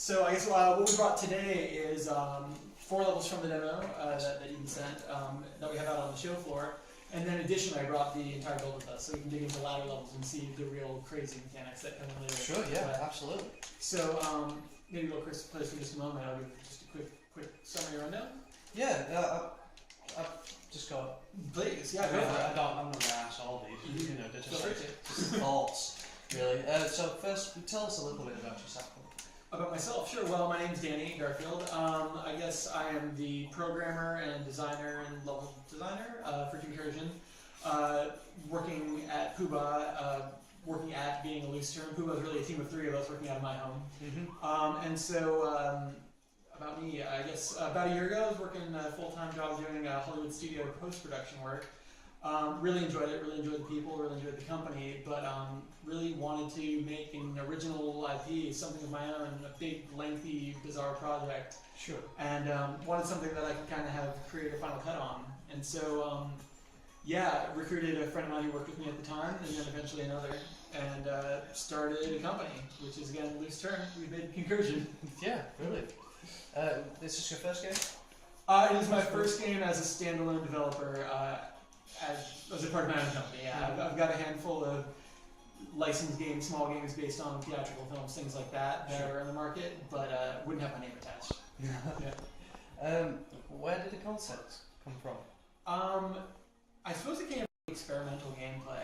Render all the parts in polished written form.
So I guess what we brought today is 4 levels from the demo that you can send that we have out on the show floor. And then additionally, I brought the entire build with us, so we can dig into ladder levels and see the real crazy mechanics that come in later. Sure, yeah, absolutely. So maybe we'll Chris play for just a moment. I'll give just a quick summary rundown. Yeah, I've just got. Please, yeah, I'm not going to ask all these. You know, they're just thoughts, really. So first, tell us a little bit about yourself. About myself, sure. Well, my name's Danny Garfield. I guess I am the programmer and designer and level designer for Concursion. Working at Poobah, working at being a loose term. Poobah is really a team of 3 of us working out of my home. Mm-hmm. And so, about me, I guess about a year ago, I was working a full-time job doing Hollywood studio post-production work. Really enjoyed it, really enjoyed the people, really enjoyed the company, but really wanted to make an original IP, something of my own, a big, lengthy, bizarre project. Sure. And wanted something that I could kind of have create a final cut on. And so, yeah, recruited a friend of mine who worked with me at the time, and then eventually another, and started a company, which is, again, loose term. We made Concursion. Yeah, brilliant. This is your first game? It is my first game as a standalone developer. As a part of my own company, yeah. I've got a handful of licensed games, small games based on theatrical films, things like that are in the market, but wouldn't have my name attached. Yeah. Where did the concept come from? I suppose it came from experimental gameplay.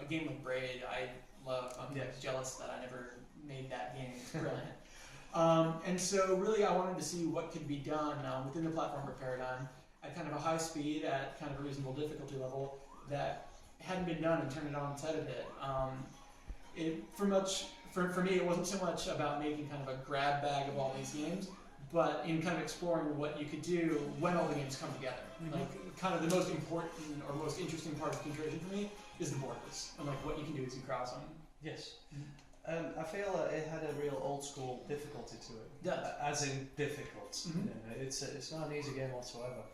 A game like Braid, I love. I'm jealous that I never made that game. It's brilliant. And so really I wanted to see what could be done within the platformer paradigm at kind of a high speed, at kind of a reasonable difficulty level that hadn't been done, and turn it on its head a bit. For me, it wasn't so much about making kind of a grab bag of all these games, but in kind of exploring what you could do when all the games come together. Mm-hmm. Like, kind of the most important or most interesting part of Concursion for me is the borders, and like what you can do as you cross them. Yes. Mm-hmm. I feel it had a real old school difficulty to it. Yeah. As in difficult. Mm-hmm. You know, it's not an easy game whatsoever.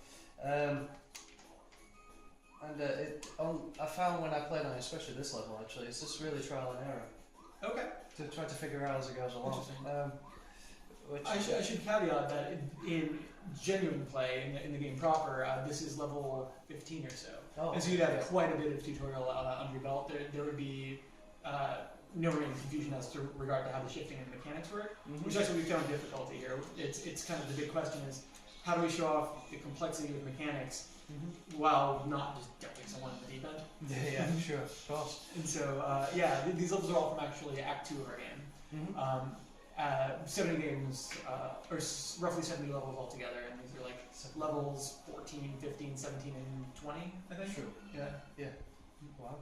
I found when I played on it, especially this level actually, it's just really trial and error. Okay. To try to figure out as it goes along. I should caveat that in genuine play, in the game proper, this is level 15 or so. Oh, and so you'd have quite a bit of tutorial under your belt. There would be no real confusion as to regard to how the shifting and mechanics work, which is actually we found difficulty here. It's kind of the big question is, how do we show off the complexity of mechanics while not just dumping someone in the deep end? Yeah, sure, of course. And so, these levels are all from actually Act 2 of our game. 70 games, or roughly 70 levels altogether, and these are like levels 14, 15, 17, and 20, I think. Sure. Yeah. Wow.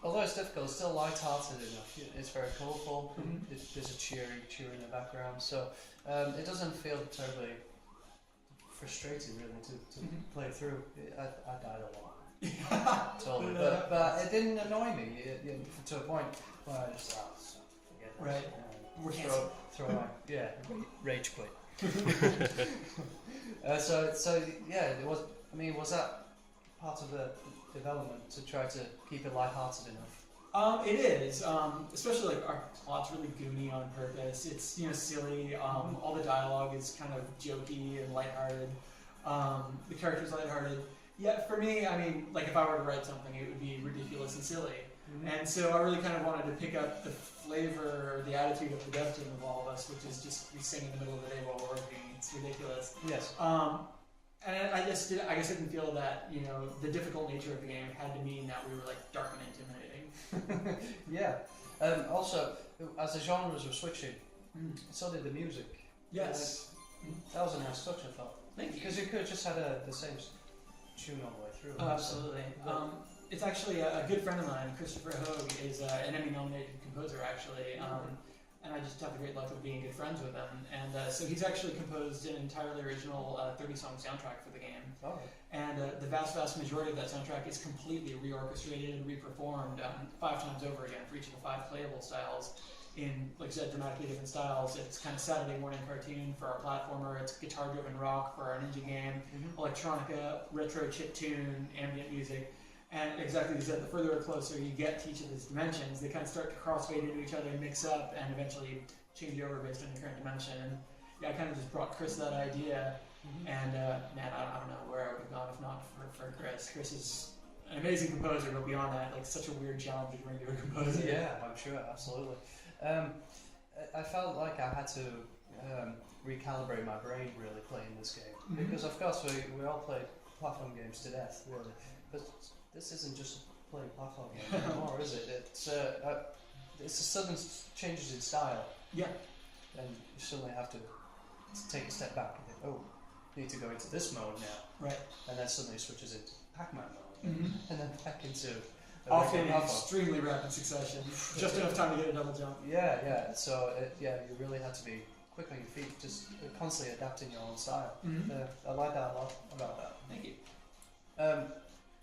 Although it's difficult, it's still light-hearted enough. It's very colourful. There's a cheer in the background, so it doesn't feel terribly frustrating really to play through. I died a lot. Totally. But it didn't annoy me to a point where I just forget that. Right. Throw away. Rage quit. So it was. I mean, was that part of the development to try to keep it light-hearted enough? It is, especially like our plot's really goony on purpose. It's silly. All the dialogue is kind of jokey and lighthearted. The character's lighthearted. Yeah, for me, I mean, like if I were to write something, it would be ridiculous and silly. And so I really kind of wanted to pick up the flavor or the attitude of the dev team of all of us, which is just we sing in the middle of the day while we're working. It's ridiculous. Yes. And I didn't feel that the difficult nature of the game had to mean that we were like dark and intimidating. Yeah. Also, as the genres were switching, so did the music. Yes. That was a nice touch, I thought. Thank you. Because you could have just had the same tune all the way through. Oh, absolutely. It's actually a good friend of mine, Christopher Hogue, is an Emmy-nominated composer, actually. And I just have the great luck of being good friends with him. And so he's actually composed an entirely original 30-song soundtrack for the game. Oh. And the vast majority of that soundtrack is completely reorchestrated and reperformed 5 times over again for each of the 5 playable styles in, like I said, dramatically different styles. It's kind of Saturday morning cartoon for our platformer. It's guitar-driven rock for our ninja game, electronica, retro chiptune, ambient music. And exactly as you said, the further or closer you get to each of these dimensions, they kind of start to crossfade into each other and mix up and eventually change over based on your current dimension. And yeah, I kind of just brought Chris that idea. And man, I don't know where I would have gone if not for Chris. Chris is an amazing composer, but beyond that, like such a weird challenge to bring to a composer. Yeah, I'm sure, absolutely. I felt like I had to recalibrate my brain really playing this game because, of course, we all play platform games to death, really. But this isn't just playing platform games anymore, is it? It's a sudden changes in style. Yeah. And you suddenly have to take a step back and think, oh, need to go into this mode now. Right. And then suddenly switches into Pac-Man mode. Mm-hmm. And then back into often in extremely rapid succession, just enough time to get a double jump. Yeah. So you really had to be quick on your feet, just constantly adapting your own style. I like that a lot about that. Thank you.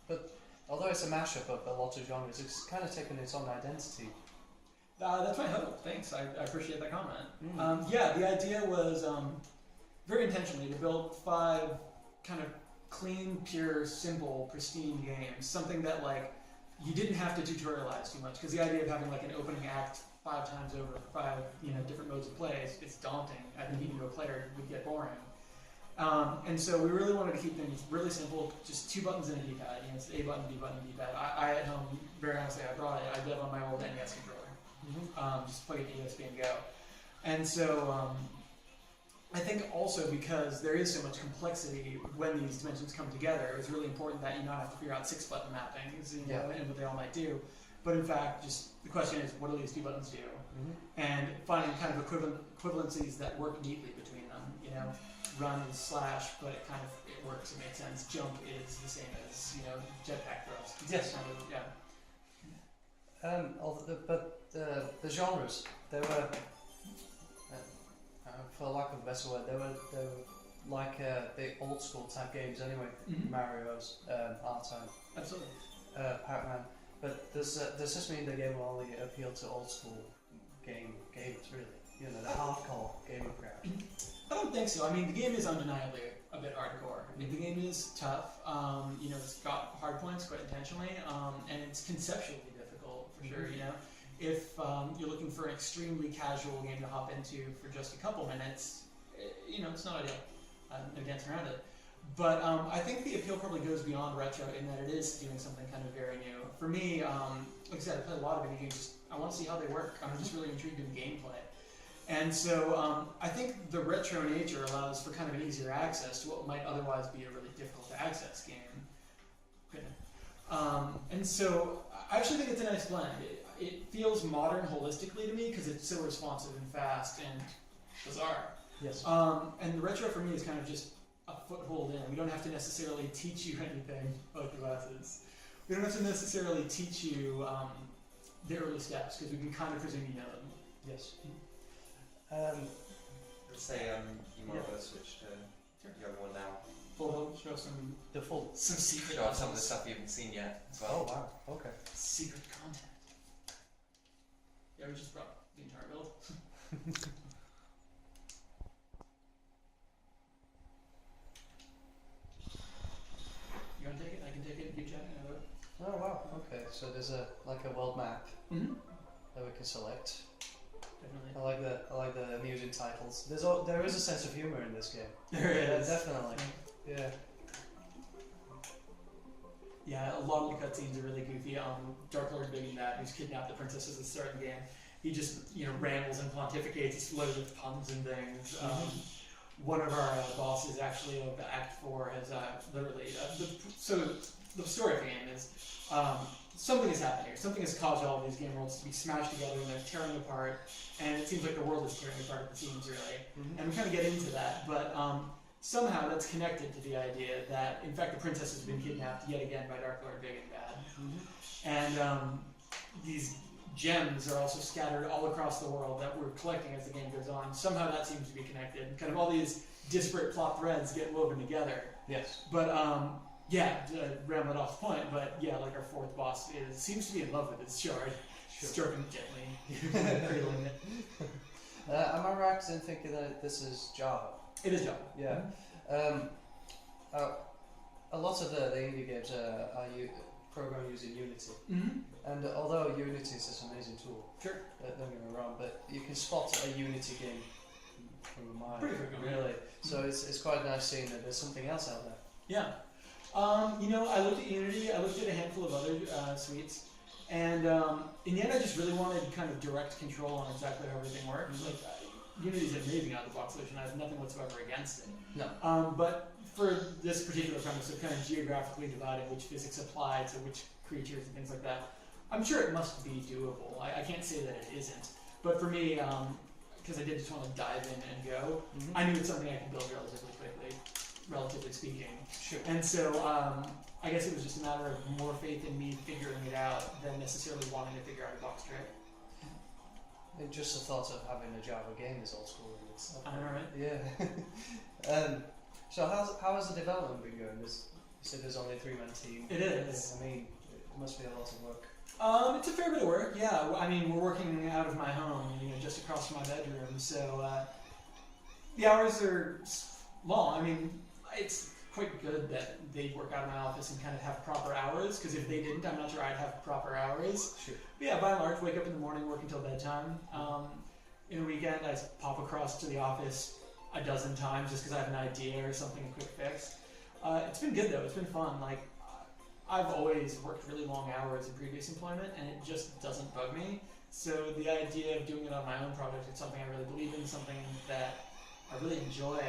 But although it's a mashup of a lot of genres, it's kind of taken its own identity. That's my hope. Thanks. I appreciate that comment. Yeah, the idea was very intentionally to build 5 kind of clean, pure, simple, pristine games. Something that like you didn't have to tutorialize too much, because the idea of having like an opening act 5 times over for 5 different modes of play is daunting. I think even to a player would get boring. And so we really wanted to keep things really simple, just 2 buttons and a D-pad. It's the A button, B button, D-pad. I at home, very honestly, I brought it. I did it on my old NES controller. Just plug it to USB and go. And so I think also because there is so much complexity when these dimensions come together, it's really important that you not have to figure out 6 button mappings, and what they all might do. But in fact, just the question is, what do these 2 buttons do? And finding kind of equivalencies that work neatly between them. Run is slash, but it works, it makes sense. Jump is the same as, jetpack thrust. Yes. But the genres, they were, for lack of a better word, they were like the old school type games anyway. Mario's, R-Type, Absolutely. Pac-Man. But does this mean the game will only appeal to old school gamers, really? The hardcore gamer crowd? I don't think so. I mean, the game is undeniably a bit hardcore. The game is tough. It's got hard points quite intentionally, and it's conceptually difficult for sure. If you're looking for an extremely casual game to hop into for just a couple minutes, it's not ideal. No dancing around it. But I think the appeal probably goes beyond retro in that it is doing something kind of very new. For me, like I said, I play a lot of video games. I want to see how they work. I'm just really intrigued in gameplay. And so I think the retro nature allows for kind of an easier access to what might otherwise be a really difficult to access game. And so I actually think it's a nice blend. It feels modern holistically to me because it's so responsive and fast and bizarre. Yes. And the retro for me is kind of just a foothold in. We don't have to necessarily teach you anything like the glasses. We don't have to necessarily teach you the early steps because we can kind of presume you know them. Yes. Let's say you might want to switch to the other one now. We'll show some secret Show off some of the stuff you haven't seen yet as well. Oh wow, okay. Secret content. Yeah, we just brought the entire build. You want to take it? I can take it and keep chatting about it. Oh wow, okay. So there's a world map that we can select. Definitely. I like the amusing titles. There is a sense of humor in this game. There is. Definitely. Yeah. Yeah, a lot of the cutscenes are really goofy. Dark Lord Big and Bad, who's kidnapped the princess at the start of the game, he just rambles and pontificates. He's loaded with puns and things. One of our bosses, actually, of Act 4, has literally. So the story of the game is something has happened here. Something has caused all of these game worlds to be smashed together and they're tearing apart. And it seems like the world is tearing apart at the seams, really. And we kind of get into that, but somehow that's connected to the idea that, in fact, the princess has been kidnapped yet again by Dark Lord Big and Bad. And these gems are also scattered all across the world that we're collecting as the game goes on. Somehow that seems to be connected. Kind of all these disparate plot threads get woven together. Yes. But rambled off point, but yeah, like our 4th boss seems to be in love with its shard. Stroking it gently, cradling it. Am I right in thinking that this is Java? It is Java. Yeah. A lot of the indie games program using Unity. Mm-hmm. And although Unity is this amazing tool, Sure. don't get me wrong, but you can spot a Unity game from a mile, Pretty frequently. really. So it's quite nice seeing that there's something else out there. Yeah. I looked at Unity, I looked at a handful of other suites, and in the end I just really wanted kind of direct control on exactly how everything works. Like, Unity is an amazing out-of-the-box solution, I have nothing whatsoever against it. No. But for this particular premise of kind of geographically dividing which physics apply to which creatures and things like that, I'm sure it must be doable. I can't say that it isn't. But for me, because I did just want to dive in and go, I knew it's something I could build relatively quickly, relatively speaking. Sure. And so I guess it was just a matter of more faith in me figuring it out than necessarily wanting to figure out a box trick. And just the thought of having a Java game is old school in itself. I know, right? Yeah. So how has the development been going? You said there's only a 3-man team. It is. I mean, it must be a lot of work. It's a fair bit of work, yeah. I mean, we're working out of my home, just across from my bedroom, so the hours are long. I mean, it's quite good that they work out of my office and kind of have proper hours, because if they didn't, I'm not sure I'd have proper hours. Sure. But yeah, by and large, wake up in the morning, work until bedtime. In a weekend, I pop across to the office a dozen times just because I have an idea or something, a quick fix. It's been good though, it's been fun. Like, I've always worked really long hours in previous employment and it just doesn't bug me. So the idea of doing it on my own project, it's something I really believe in, something that I really enjoy.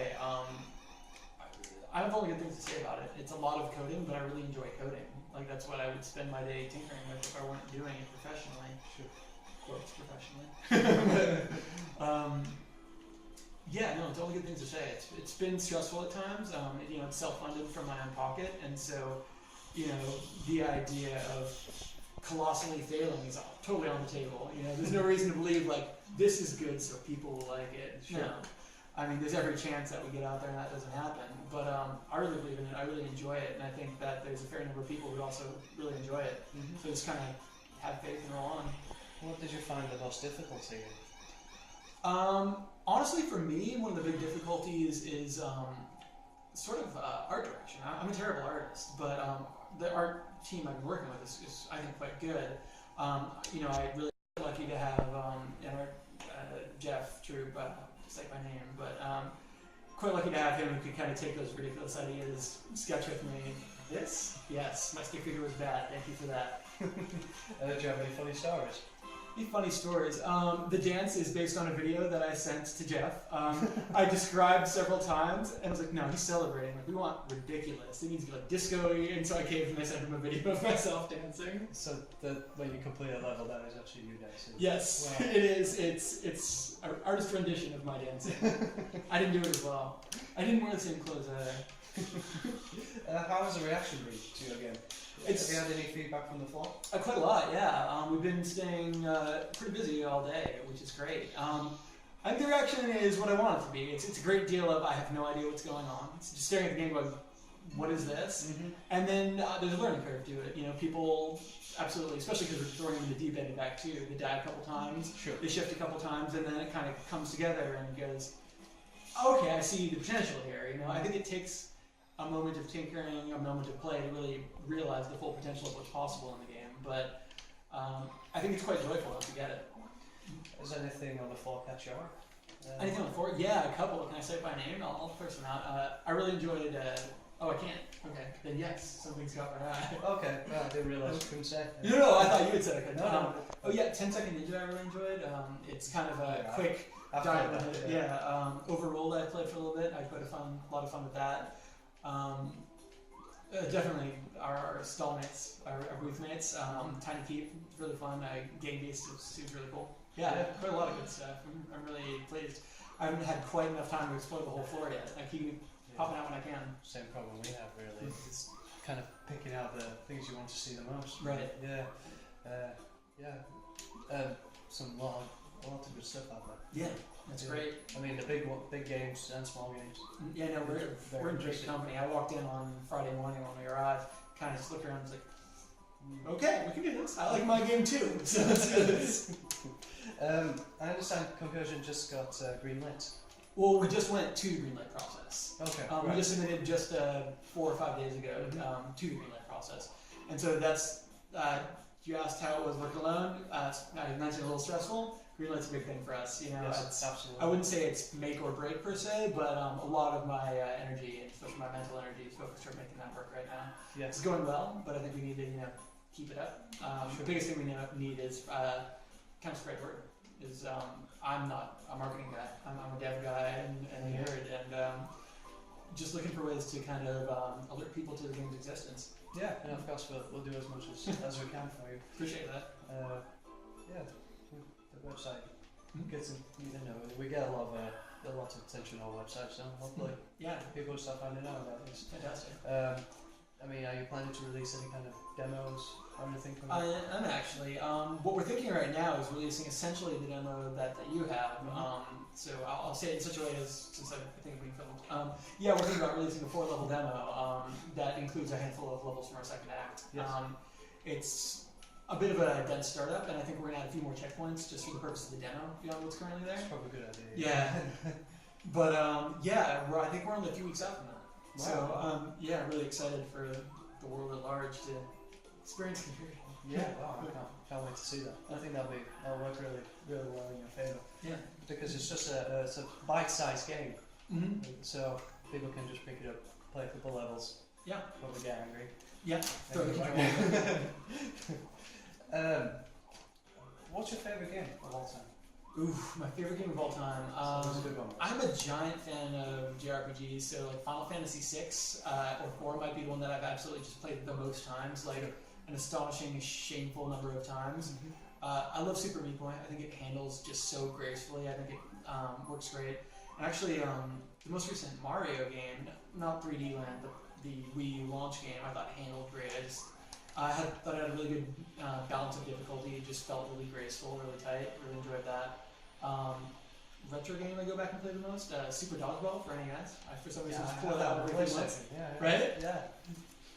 I have only good things to say about it. It's a lot of coding, but I really enjoy coding. Like, that's what I would spend my day tinkering with if I weren't doing it professionally. Sure. Quotes professionally. Yeah, no, it's only good things to say. It's been stressful at times. It's self-funded from my own pocket, and so, the idea of colossally failing is totally on the table. There's no reason to believe like this is good, so people will like it. Sure. No, I mean, there's every chance that we get out there and that doesn't happen. But I really believe in it. I really enjoy it, and I think that there's a fair number of people who also really enjoy it. So just kind of have faith and roll on. What did you find the most difficulty in? Honestly, for me, one of the big difficulties is sort of art direction. I'm a terrible artist, but the art team I've been working with is I think, quite good. I really lucky to have Jeff Troop, just like my name, but quite lucky to have him who could kind of take those ridiculous ideas, sketch with me. This? Yes, my stick figure was bad. Thank you for that. Do you have any funny stories? Funny stories. The dance is based on a video that I sent to Jeff. I described several times, and I was like, no, he's celebrating. Like, we want ridiculous. It needs to be like disco-y, and so I caved and I sent him a video of myself dancing. So when you complete a level, that is actually you dancing? Yes, wow. It is. It's an artist rendition of my dancing. I didn't do it as well. I didn't wear the same clothes either. How has the reaction been to you again? Have you had any feedback from the floor? Quite a lot, yeah. We've been staying pretty busy all day, which is great. I think the reaction is what I want it to be. It's a great deal of I have no idea what's going on. It's just staring at the game going, what is this? And then there's a learning curve to it. People absolutely, especially because we're throwing them in the deep end back too. They die a couple times, Sure. They shift a couple times, and then it kind of comes together and goes, okay, I see the potential here. I think it takes a moment of tinkering, a moment of play to really realize the full potential of what's possible in the game. But I think it's quite joyful once you get it. Is anything on the floor catch your eye? Anything on the floor? Yeah, a couple. Can I say it by name? I'll first them out. I really enjoyed. I can't. Okay, then yes, something's got my eye. Okay, I didn't realise you couldn't say. No, I thought you had said I could. No. Oh yeah, 10-second Ninja I really enjoyed. It's kind of a quick I've dive played into that, it. Yeah, Overruled I played for a little bit. I had quite a lot of fun with that. Definitely our stallmates, our booth mates. Tiny Keep, really fun. Game based seems really cool. Yeah, quite a lot of good stuff. I'm really pleased. I haven't had quite enough time to explore the whole floor yet. I keep popping out when I can. Same problem we have, really. It's kind of picking out the things you want to see the most. Right. Yeah. Some lot of good stuff out there. Yeah, that's great. I mean, the big games and small games. Yeah, no, we're in great interesting. company. I walked in on Friday morning when we arrived, kind of just looked around and was like, okay, we can do this. I like my game too, so let's do this. I understand Concursion just got green lit. Well, we just went to the greenlight process. Okay. We just submitted just 4 or 5 days ago to the greenlight process. And so that's, you asked how it was working alone. I mentioned a little stressful. Greenlight's a big thing for us. You know, Yes, absolutely. I wouldn't say it's make or break per se, but a lot of my energy, and especially my mental energy, is focused on making that work right now. Yes. It's going well, but I think we need to, keep it up. The biggest thing we need is kind of spread word. I'm not a marketing guy. I'm a dev guy and a nerd, and just looking for ways to kind of alert people to the game's existence. Yeah, and of course we'll do as much as we can for you. Appreciate that. Yeah, the website gets we get a lot of attention on our website, so hopefully people will start finding out about this. Fantastic. I mean, are you planning to release any kind of demos or anything from I'm actually. What we're thinking right now is releasing essentially the demo that you have. So I'll say it in such a way since I think it's being filmed. We're thinking about releasing a 4-level demo that includes a handful of levels from our second act. Yes. It's a bit of a dense startup, and I think we're going to add a few more checkpoints just for the purpose of the demo beyond what's currently there. That's probably a good idea. Yeah. But I think we're only a few weeks out from that. Wow. So really excited for the world at large to experience computing. Yeah, wow, I can't wait to see that. I think that'll work really, really well in your favour. Yeah. Because it's just it's a bite-sized game, Mm-hmm. so people can just pick it up, play a couple levels. Yeah. Probably get angry. Yeah. Throw the control. What's your favourite game of all time? Oof, my favorite game of all time. That's a good one. I'm a giant fan of JRPGs, so like Final Fantasy VI or 4 might be the one that I've absolutely just played the most times, like an astonishing, shameful number of times. I love Super Meat Boy. I think it handles just so gracefully. I think it works great. And actually, the most recent Mario game, not 3D Land, but the Wii U launch game, I thought handled great. I thought it had a really good balance of difficulty. It just felt really graceful, really tight. Really enjoyed that. Retro game I go back and play the most, Super Dodgeball for NES. I for some reason just pull it out every few months. Right? Yeah.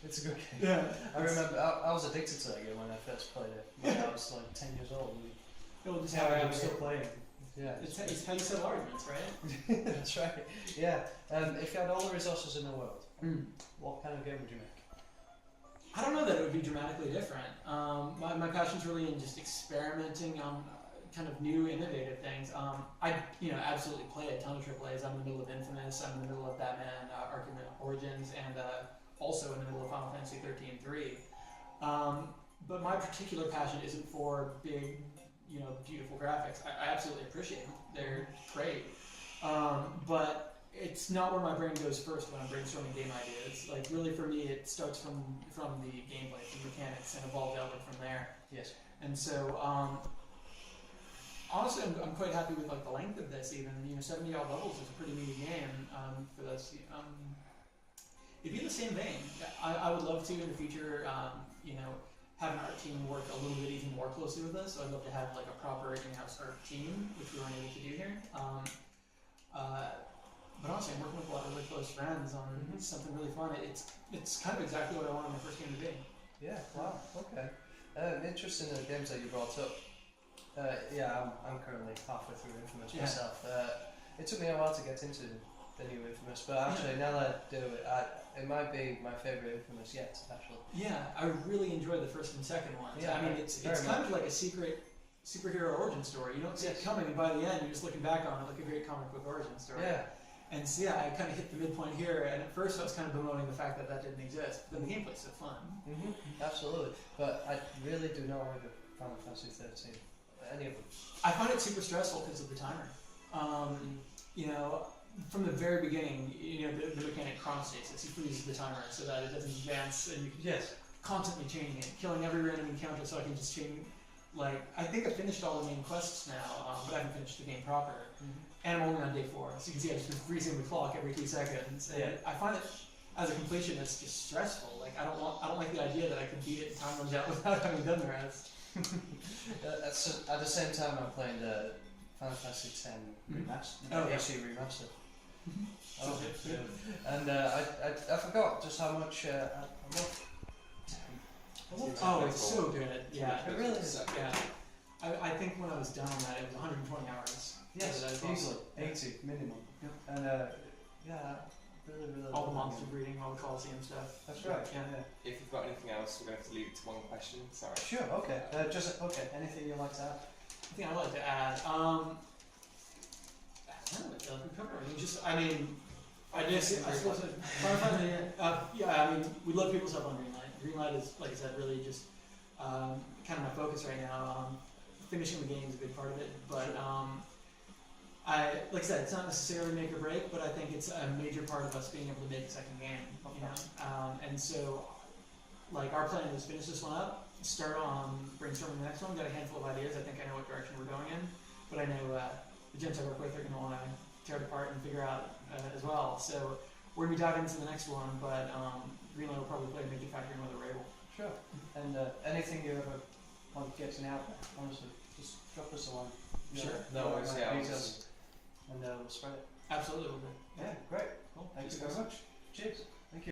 It's a good game. Yeah. I remember I was addicted to that game when I first played it. When I was like 10 years old. I'm still playing. Yeah. It's how you settle arguments, right? That's right. Yeah. If you had all the resources in the world, what kind of game would you make? I don't know that it would be dramatically different. My passion's really in just experimenting on kind of new, innovative things. I absolutely play a ton of AAAs. I'm in the middle of Infamous. I'm in the middle of Batman Arkham Origins, and also in the middle of Final Fantasy 13-3. But my particular passion isn't for big, beautiful graphics. I absolutely appreciate them. They're great. But it's not where my brain goes first when I'm brainstorming game ideas. Like, really, for me, it starts from the gameplay, from mechanics, and evolves outward from there. Yes. And so, honestly, I'm quite happy with like the length of this. Even 70 odd levels is a pretty meaty game for this. It'd be in the same vein. I would love to in the future, have an art team work a little bit even more closely with us. So I'd love to have like a proper in-house art team, which we weren't able to do here. But honestly, I'm working with a lot of really close friends on something really fun. It's kind of exactly what I wanted my first game to be. Yeah. Wow. Okay. Interesting in the games that you brought up. I'm currently halfway through Infamous myself. It took me a while to get into the new Infamous, but actually now that I do it, it might be my favourite Infamous yet. Actually. Yeah, I really enjoyed the first and second ones. Yeah, I mean, it's kind of like a secret superhero origin story. You don't see it coming, and by the end, you're just looking back on it like a great comic book origin story. Yeah. And so I kind of hit the midpoint here, and at first I was kind of bemoaning the fact that didn't exist. But then the gameplay's so fun. Absolutely. But I really do not like the Final Fantasy 13. Any of them. I find it super stressful because of the timer. From the very beginning, the mechanic chronostasis, he freezes the timer so that it doesn't advance, and you can constantly changing it, killing every random encounter so I can just change. Like, I think I finished all the main quests now, but I haven't finished the game proper. And I'm only on day 4, so you can see I've just been freezing the clock every 2 seconds. And I find it, as a completion, it's just stressful. Like, I don't like the idea that I could beat it and time runs out without having done the rest. At the same time, I'm playing the Final Fantasy X remaster, HD remaster. And I forgot just how much. It's so good. Yeah, it really is. Yeah, I think when I was done on that, it was 120 hours. Yes, easily 80 minimum. Yep. And Really all the love that monster game. breeding, all the Coliseum stuff. That's right. Yeah. Yeah. If you've got anything else, we're going to have to leave it to one question. Sorry. Sure. Okay. Okay. Anything you'd like to add? I think I'd like to add. I don't know, we covered everything. I suppose Final Fantasy. Yeah, I mean, we love people stuff on Greenlight. Greenlight is, like I said, really just kind of my focus right now. Finishing the game is a big part of it, but like I said, it's not necessarily make or break, but I think it's a major part of us being able to make a second game. You know, and so like our plan is finish this one up, start on brainstorming the next one. Got a handful of ideas. I think I know what direction we're going in, but I know the gents I work with are going to want to tear it apart and figure out as well. So we're going to be diving into the next one, but Greenlight will probably play a major factor in whether we're able. Sure. And anything you ever want getting out there, honestly, just drop us a line. Sure. No worries. Yeah. Details, and we'll spread it. Absolutely. Yeah, great. Cool. Thank you very much. Cheers.